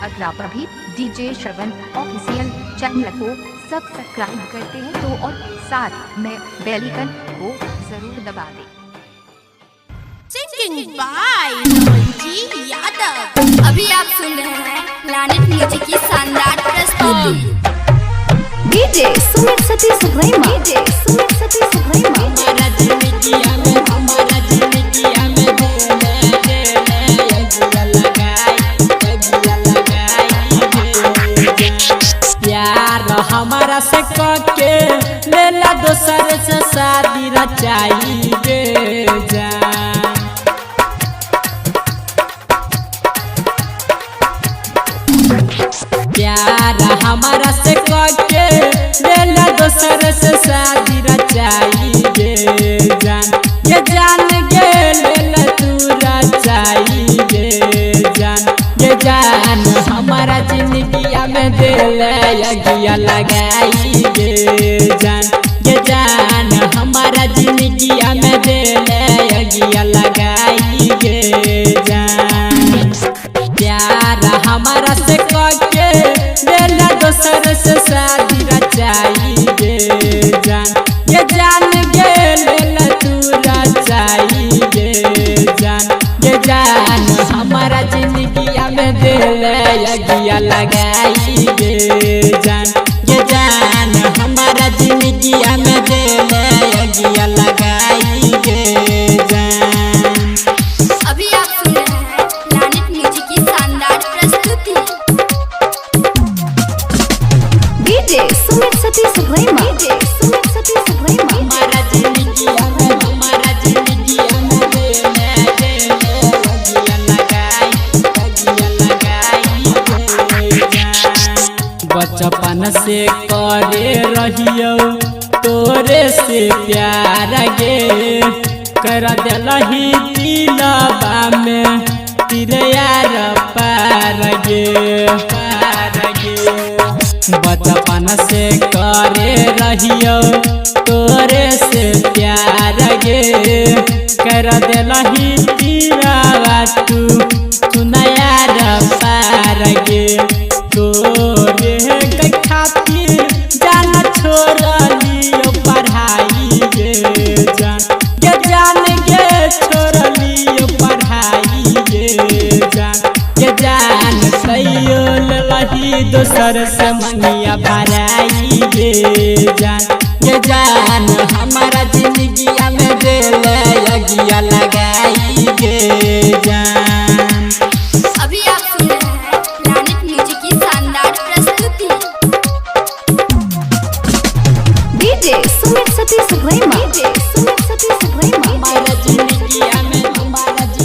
अगर आप अभी डीजे श्रवण ऑफिशियल चैनल को सब्सक्राइब करते हैं तो और साथ में बेल आइकन को जरूर दबा दें। Singing by Manji Yadav. अभी आप सुन रहे हैं प्लैनेट म्यूजिक की शानदार प्रस्तुति। DJ Sumit Satish रैमा, DJ Sumit Satish रैमा। हमारा जिंदगिया में प्यार हमारा से के लेला दोसर से शादी रचाई गे जान। प्यार हमारा से के लेला दोसर से शादी रचाई गे जान। ये जान गे लेला तू रचाई गे जान। ये जान हमारा जिंदगिया में दिल यगिया लगाई गे जान। ये जान हमारा जिंदगिया में दिल यगिया लगाई गे जान। प्यार हमारा से के लेला दोसर से शादी रचाई गे जान। ये जान गे लेला तू रचाई गे जान। ये जान हमारा जिंदगिया में दिल यगिया लगाई गे जान। ये जान हमारा जिंदगिया में दिल यगिया लगाई गे जान। अभी आप सुन रहे हैं प्लैनेट म्यूजिक की शानदार प्रस्तुति। DJ Sumit Satish रैमा, DJ Sumit Satish रैमा। हमारा जिंदगिया में बचपन से करे रहियो तोरे से प्यार गे। कर दिलही दिलबा में तेरे यार पार गे बचपन से करे रहियो तोरे से प्यार गे। कर दिलही दिलबा तू सुना यार पार गे। तोरे खातिर जान छोड़लियो पढ़ाई गे जान। ये जान गे छोड़लियो पढ़ाई गे जान। ये जान सैयो लही दोसर से मंगिया भराई गे जान। ये जान हमारा जिंदगिया में दिल यगिया लगाई गे जान। अभी आप सुन रहे हैं प्लैनेट म्यूजिक की शानदार प्रस्तुति। DJ Sumit Satish रैमा, DJ Sumit Satish रैमा। हमारा जिंदगिया में दिल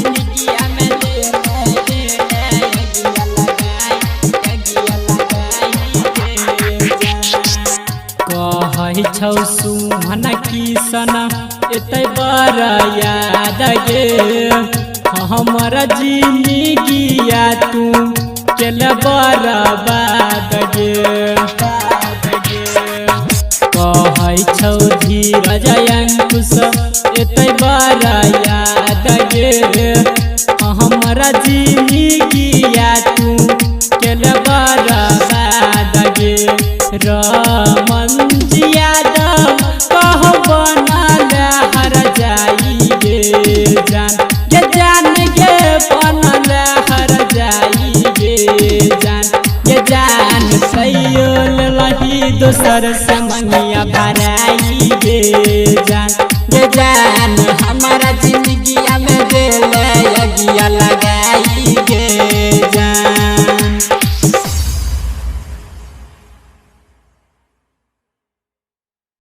यगिया लगाई कहै छौ सुमन किसन एते बड़ा याद गे। हमारा जिंदगिया तू केल बर्बाद गे। कहै छौ धीरज अंकुश एते बड़ा याद गे। हमारा जिंदगिया तू केल बर्बाद गे। रमन यादव कह बनल हर जाई गे जान। ये जान गे बनल हर जाई गे जान। ये जान सैयो लही दोसर से मंगिया भराई गे जान। ये जान